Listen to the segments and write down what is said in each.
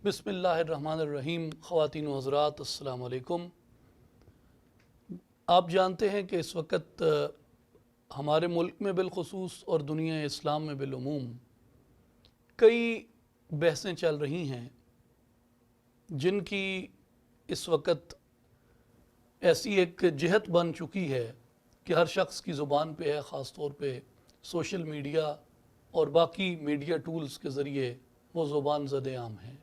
بسم اللہ الرحمن الرحیم۔ خواتین و حضرات السلام علیکم۔ آپ جانتے ہیں کہ اس وقت ہمارے ملک میں بالخصوص اور دنیا اسلام میں بالعموم کئی بحثیں چل رہی ہیں جن کی اس وقت ایسی ایک جہت بن چکی ہے کہ ہر شخص کی زبان پہ ہے، خاص طور پہ سوشل میڈیا اور باقی میڈیا ٹولز کے ذریعے وہ زبان زد عام ہے۔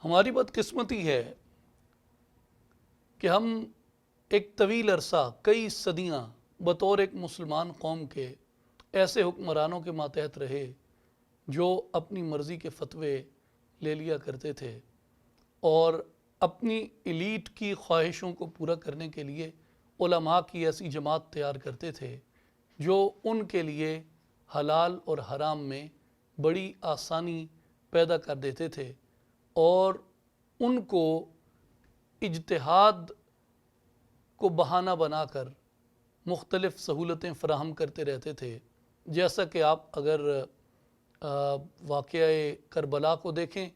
ہماری بدقسمتی ہے کہ ہم ایک طویل عرصہ، کئی صدیاں بطور ایک مسلمان قوم کے ایسے حکمرانوں کے ماتحت رہے جو اپنی مرضی کے فتوے لے لیا کرتے تھے اور اپنی ایلیٹ کی خواہشوں کو پورا کرنے کے لیے علماء کی ایسی جماعت تیار کرتے تھے جو ان کے لیے حلال اور حرام میں بڑی آسانی پیدا کر دیتے تھے اور ان کو اجتہاد کو بہانہ بنا کر مختلف سہولتیں فراہم کرتے رہتے تھے۔ جیسا کہ آپ اگر واقعہ کربلا کو دیکھیں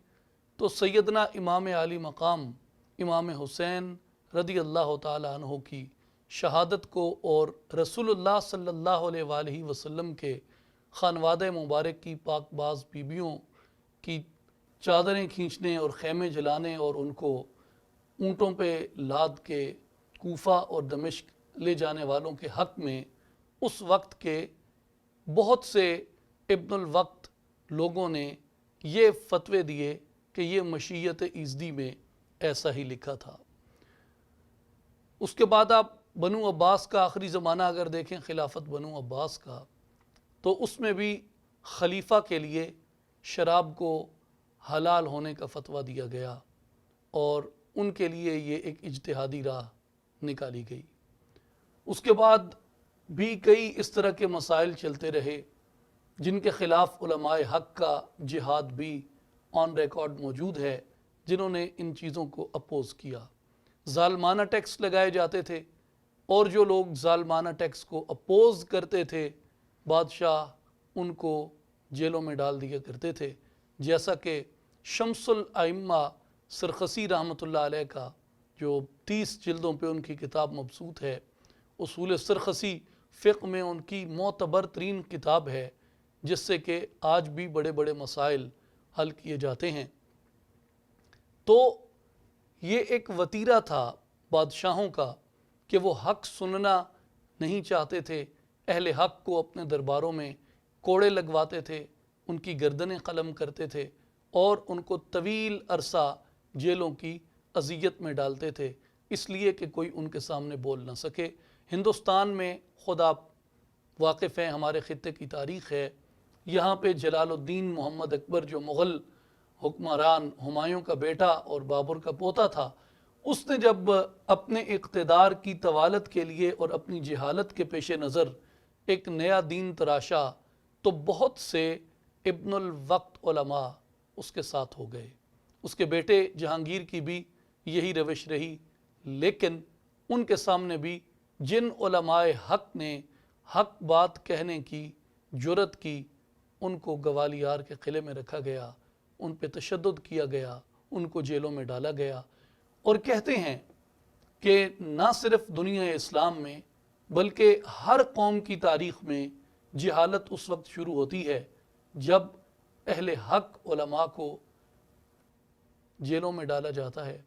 تو سیدنا امام عالی مقام امام حسین رضی اللہ تعالی عنہ کی شہادت کو اور رسول اللہ صلی اللہ علیہ وآلہ وسلم کے خانوادہ مبارک کی پاک باز بیبیوں کی چادریں کھینچنے اور خیمے جلانے اور ان کو اونٹوں پہ لاد کے کوفہ اور دمشق لے جانے والوں کے حق میں اس وقت کے بہت سے ابن الوقت لوگوں نے یہ فتوے دیے کہ یہ مشیت ایزدی میں ایسا ہی لکھا تھا۔ اس کے بعد آپ بنو عباس کا آخری زمانہ اگر دیکھیں، خلافت بنو عباس کا، تو اس میں بھی خلیفہ کے لیے شراب کو حلال ہونے کا فتویٰ دیا گیا اور ان کے لیے یہ ایک اجتہادی راہ نکالی گئی۔ اس کے بعد بھی کئی اس طرح کے مسائل چلتے رہے جن کے خلاف علماء حق کا جہاد بھی آن ریکارڈ موجود ہے، جنہوں نے ان چیزوں کو اپوز کیا۔ ظالمانہ ٹیکس لگائے جاتے تھے اور جو لوگ ظالمانہ ٹیکس کو اپوز کرتے تھے بادشاہ ان کو جیلوں میں ڈال دیا کرتے تھے، جیسا کہ شمس الائمہ سرخسی رحمۃ اللہ علیہ کا جو 30 جلدوں پہ ان کی کتاب مبسوط ہے، اصول سرخسی فقہ میں ان کی معتبر ترین کتاب ہے، جس سے کہ آج بھی بڑے بڑے مسائل حل کیے جاتے ہیں۔ تو یہ ایک وتیرہ تھا بادشاہوں کا کہ وہ حق سننا نہیں چاہتے تھے، اہل حق کو اپنے درباروں میں کوڑے لگواتے تھے، ان کی گردنیں قلم کرتے تھے اور ان کو طویل عرصہ جیلوں کی اذیت میں ڈالتے تھے، اس لیے کہ کوئی ان کے سامنے بول نہ سکے۔ ہندوستان میں خود آپ واقف ہیں، ہمارے خطے کی تاریخ ہے، یہاں پہ جلال الدین محمد اکبر جو مغل حکمران ہمایوں کا بیٹا اور بابر کا پوتا تھا، اس نے جب اپنے اقتدار کی طوالت کے لیے اور اپنی جہالت کے پیش نظر ایک نیا دین تراشا تو بہت سے ابن الوقت علماء اس کے ساتھ ہو گئے۔ اس کے بیٹے جہانگیر کی بھی یہی روش رہی، لیکن ان کے سامنے بھی جن علماء حق نے حق بات کہنے کی جرت کی، ان کو گوالیار کے قلعے میں رکھا گیا، ان پہ تشدد کیا گیا، ان کو جیلوں میں ڈالا گیا۔ اور کہتے ہیں کہ نہ صرف دنیا اسلام میں بلکہ ہر قوم کی تاریخ میں جہالت اس وقت شروع ہوتی ہے جب اہل حق علماء کو جیلوں میں ڈالا جاتا ہے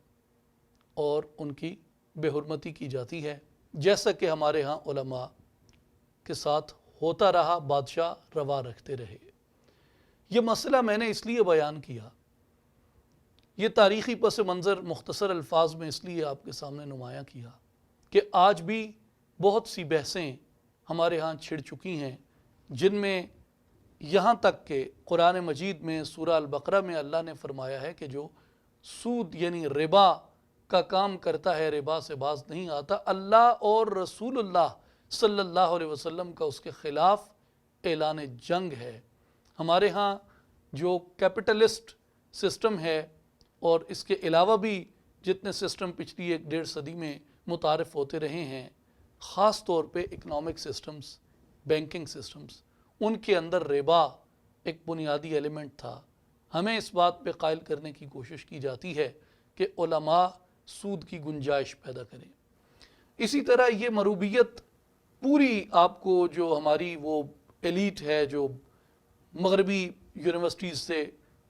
اور ان کی بے حرمتی کی جاتی ہے، جیسا کہ ہمارے ہاں علماء کے ساتھ ہوتا رہا، بادشاہ روا رکھتے رہے۔ یہ مسئلہ میں نے اس لیے بیان کیا، یہ تاریخی پس منظر مختصر الفاظ میں اس لیے آپ کے سامنے نمایاں کیا کہ آج بھی بہت سی بحثیں ہمارے ہاں چھڑ چکی ہیں، جن میں یہاں تک کہ قرآن مجید میں سورہ البقرہ میں اللہ نے فرمایا ہے کہ جو سود یعنی ربا کا کام کرتا ہے ربا سے باز نہیں آتا، اللہ اور رسول اللہ صلی اللہ علیہ وسلم کا اس کے خلاف اعلان جنگ ہے۔ ہمارے ہاں جو کیپٹلسٹ سسٹم ہے اور اس کے علاوہ بھی جتنے سسٹم پچھلی 1-1.5 صدی میں متعارف ہوتے رہے ہیں، خاص طور پہ اکنامک سسٹمز، بینکنگ سسٹمز، ان کے اندر ربا ایک بنیادی ایلیمنٹ تھا۔ ہمیں اس بات پہ قائل کرنے کی کوشش کی جاتی ہے کہ علماء سود کی گنجائش پیدا کریں۔ اسی طرح یہ مروبیت پوری آپ کو جو ہماری وہ ایلیٹ ہے جو مغربی یونیورسٹیز سے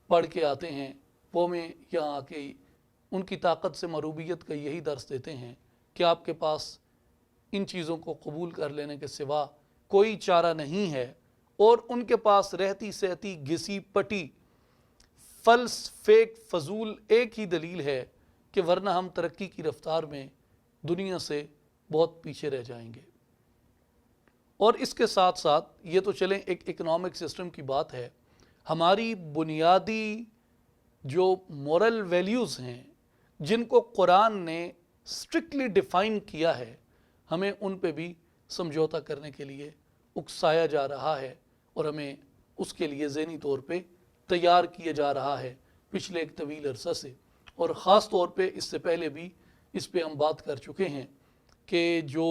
پڑھ کے آتے ہیں، وہ میں یہاں آ کے ان کی طاقت سے مروبیت کا یہی درس دیتے ہیں کہ آپ کے پاس ان چیزوں کو قبول کر لینے کے سوا کوئی چارہ نہیں ہے، اور ان کے پاس رہتی سہتی گھسی پٹی فلس فیک فضول ایک ہی دلیل ہے کہ ورنہ ہم ترقی کی رفتار میں دنیا سے بہت پیچھے رہ جائیں گے۔ اور اس کے ساتھ ساتھ یہ تو چلیں ایک اکنامک سسٹم کی بات ہے، ہماری بنیادی جو مورل ویلیوز ہیں جن کو قرآن نے اسٹرکٹلی ڈیفائن کیا ہے، ہمیں ان پہ بھی سمجھوتا کرنے کے لیے اکسایا جا رہا ہے، اور ہمیں اس کے لیے ذہنی طور پہ تیار کیا جا رہا ہے پچھلے ایک طویل عرصہ سے۔ اور خاص طور پہ اس سے پہلے بھی اس پہ ہم بات کر چکے ہیں کہ جو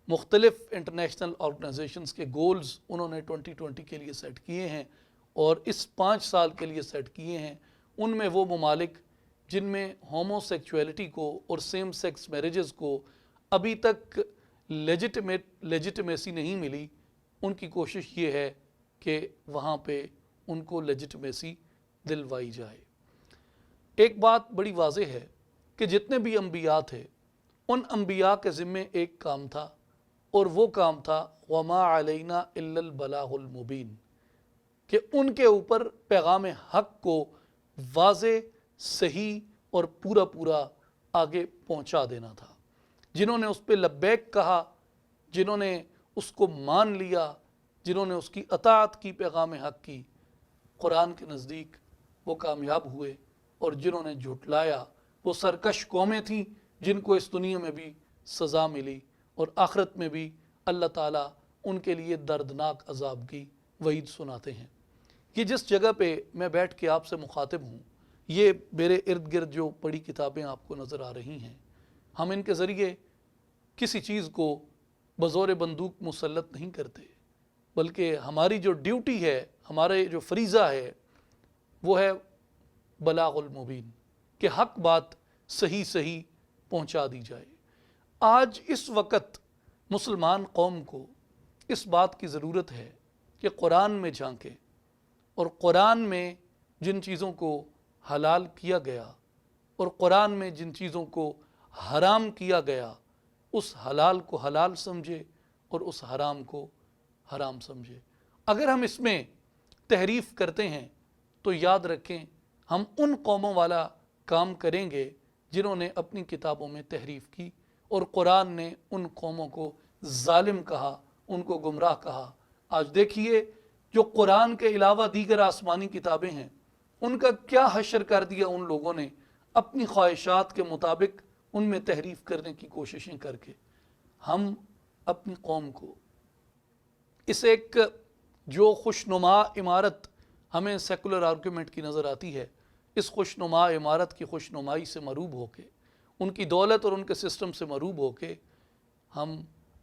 مختلف انٹرنیشنل آرگنائزیشنز کے گولز انہوں نے 2020 کے لیے سیٹ کیے ہیں اور اس 5 سال کے لیے سیٹ کیے ہیں، ان میں وہ ممالک جن میں ہومو سیکچویلٹی کو اور سیم سیکس میریجز کو ابھی تک لیجٹمیسی نہیں ملی، ان کی کوشش یہ ہے کہ وہاں پہ ان کو لیجٹمیسی دلوائی جائے۔ ایک بات بڑی واضح ہے کہ جتنے بھی انبیاء تھے ان انبیاء کے ذمے ایک کام تھا، اور وہ کام تھا وَمَا عَلَيْنَا إِلَّا الْبَلَاغُ الْمُبِينُ، کہ ان کے اوپر پیغام حق کو واضح، صحیح اور پورا آگے پہنچا دینا تھا۔ جنہوں نے اس پہ لبیک کہا، جنہوں نے اس کو مان لیا، جنہوں نے اس کی اطاعت کی، پیغام حق کی، قرآن کے نزدیک وہ کامیاب ہوئے، اور جنہوں نے جھٹلایا وہ سرکش قومیں تھیں جن کو اس دنیا میں بھی سزا ملی اور آخرت میں بھی اللہ تعالیٰ ان کے لیے دردناک عذاب کی وعید سناتے ہیں۔ کہ جس جگہ پہ میں بیٹھ کے آپ سے مخاطب ہوں، یہ میرے ارد گرد جو پڑھی کتابیں آپ کو نظر آ رہی ہیں، ہم ان کے ذریعے کسی چیز کو بزور بندوق مسلط نہیں کرتے، بلکہ ہماری جو ڈیوٹی ہے، ہمارے جو فریضہ ہے، وہ ہے بلاغ المبین، کہ حق بات صحیح پہنچا دی جائے۔ آج اس وقت مسلمان قوم کو اس بات کی ضرورت ہے کہ قرآن میں جھانکے، اور قرآن میں جن چیزوں کو حلال کیا گیا اور قرآن میں جن چیزوں کو حرام کیا گیا، اس حلال کو حلال سمجھے اور اس حرام کو حرام سمجھے۔ اگر ہم اس میں تحریف کرتے ہیں تو یاد رکھیں ہم ان قوموں والا کام کریں گے جنہوں نے اپنی کتابوں میں تحریف کی، اور قرآن نے ان قوموں کو ظالم کہا، ان کو گمراہ کہا۔ آج دیکھیے جو قرآن کے علاوہ دیگر آسمانی کتابیں ہیں، ان کا کیا حشر کر دیا ان لوگوں نے اپنی خواہشات کے مطابق ان میں تحریف کرنے کی کوششیں کر کے۔ ہم اپنی قوم کو اس ایک جو خوشنما عمارت ہمیں سیکولر آرگومنٹ کی نظر آتی ہے، اس خوشنما عمارت کی خوشنمائی سے مروب ہو کے، ان کی دولت اور ان کے سسٹم سے مروب ہو کے ہم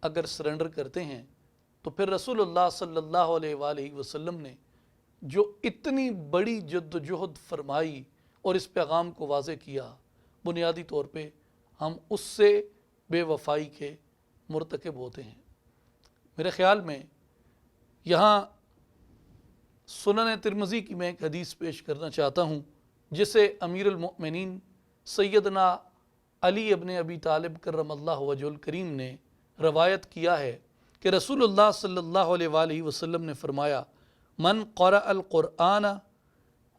اگر سرنڈر کرتے ہیں، تو پھر رسول اللہ صلی اللہ علیہ وآلہ وسلم نے جو اتنی بڑی جد و جہد فرمائی اور اس پیغام کو واضح کیا، بنیادی طور پہ ہم اس سے بے وفائی کے مرتکب ہوتے ہیں۔ میرے خیال میں یہاں سنن ترمذی کی میں ایک حدیث پیش کرنا چاہتا ہوں، جسے امیر المؤمنین سیدنا علی ابن ابی طالب کرم اللہ وجہ الکریم نے روایت کیا ہے کہ رسول اللہ صلی اللہ علیہ وآلہ وسلم نے فرمایا، من قرأ القرآن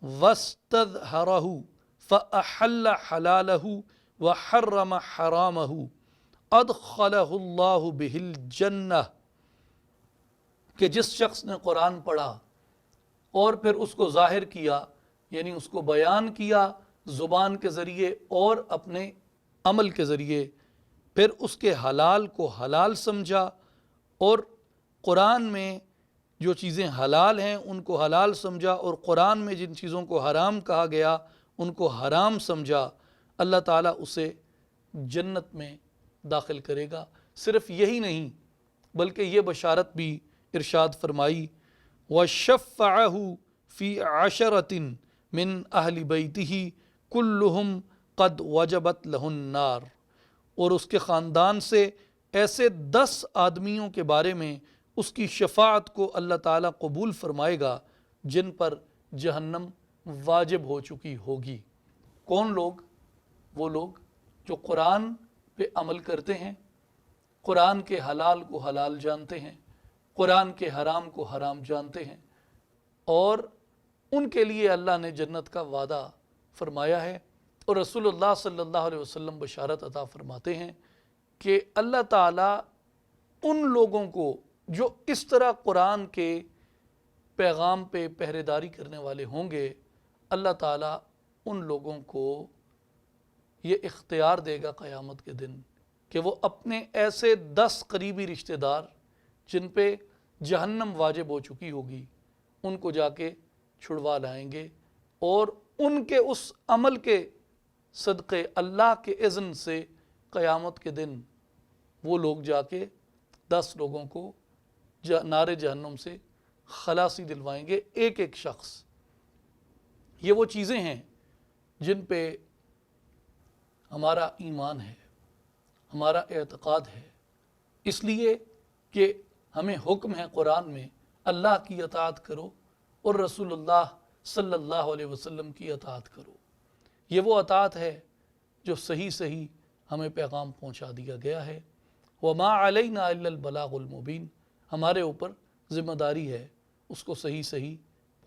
واستظہرہ فأحل حلالہ وحرم حرامہ ادخلہ اللہ بہ الجنہ، کہ جس شخص نے قرآن پڑھا اور پھر اس کو ظاہر کیا، یعنی اس کو بیان کیا زبان کے ذریعے اور اپنے عمل کے ذریعے، پھر اس کے حلال کو حلال سمجھا اور قرآن میں جو چیزیں حلال ہیں ان کو حلال سمجھا، اور قرآن میں جن چیزوں کو حرام کہا گیا ان کو حرام سمجھا، اللہ تعالیٰ اسے جنت میں داخل کرے گا۔ صرف یہی نہیں بلکہ یہ بشارت بھی ارشاد فرمائی، وَشَفَّعَهُ فِي عَشَرَةٍ من اہل بیتہ کلہم قد وجبت لہ النار، اور اس کے خاندان سے ایسے 10 آدمیوں کے بارے میں اس کی شفاعت کو اللہ تعالیٰ قبول فرمائے گا جن پر جہنم واجب ہو چکی ہوگی۔ کون لوگ؟ وہ لوگ جو قرآن پہ عمل کرتے ہیں، قرآن کے حلال کو حلال جانتے ہیں، قرآن کے حرام کو حرام جانتے ہیں، اور ان کے لیے اللہ نے جنت کا وعدہ فرمایا ہے، اور رسول اللہ صلی اللہ علیہ وسلم بشارت عطا فرماتے ہیں کہ اللہ تعالیٰ ان لوگوں کو جو اس طرح قرآن کے پیغام پہ پہرے داری کرنے والے ہوں گے، اللہ تعالیٰ ان لوگوں کو یہ اختیار دے گا قیامت کے دن کہ وہ اپنے ایسے 10 قریبی رشتہ دار جن پہ جہنم واجب ہو چکی ہوگی ان کو جا کے چھڑوا لائیں گے، اور ان کے اس عمل کے صدقے اللہ کے اذن سے قیامت کے دن وہ لوگ جا کے 10 لوگوں کو نار جہنم سے خلاصی دلوائیں گے، ایک ایک شخص۔ یہ وہ چیزیں ہیں جن پہ ہمارا ایمان ہے، ہمارا اعتقاد ہے، اس لیے کہ ہمیں حکم ہے قرآن میں اللہ کی اطاعت کرو اور رسول اللہ صلی اللہ علیہ وسلم کی اطاعت کرو۔ یہ وہ اطاعت ہے جو صحیح ہمیں پیغام پہنچا دیا گیا ہے۔ وما علینا الا البلاغ المبین، ہمارے اوپر ذمہ داری ہے اس کو صحیح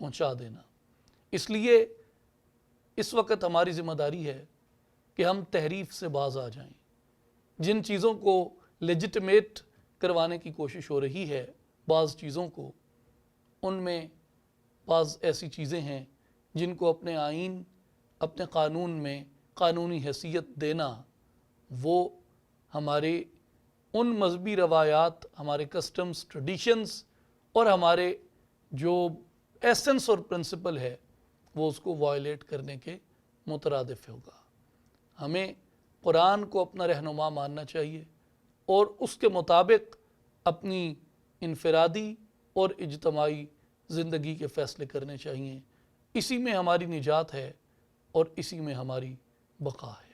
پہنچا دینا۔ اس لیے اس وقت ہماری ذمہ داری ہے کہ ہم تحریف سے باز آ جائیں۔ جن چیزوں کو لیجٹمیٹ کروانے کی کوشش ہو رہی ہے، بعض چیزوں کو، ان میں بعض ایسی چیزیں ہیں جن کو اپنے آئین، اپنے قانون میں قانونی حیثیت دینا، وہ ہمارے ان مذہبی روایات، ہمارے کسٹمز، ٹریڈیشنز اور ہمارے جو ایسنس اور پرنسپل ہے وہ اس کو وائلیٹ کرنے کے مترادف ہوگا۔ ہمیں قرآن کو اپنا رہنما ماننا چاہیے اور اس کے مطابق اپنی انفرادی اور اجتماعی زندگی کے فیصلے کرنے چاہیے۔ اسی میں ہماری نجات ہے اور اسی میں ہماری بقا ہے۔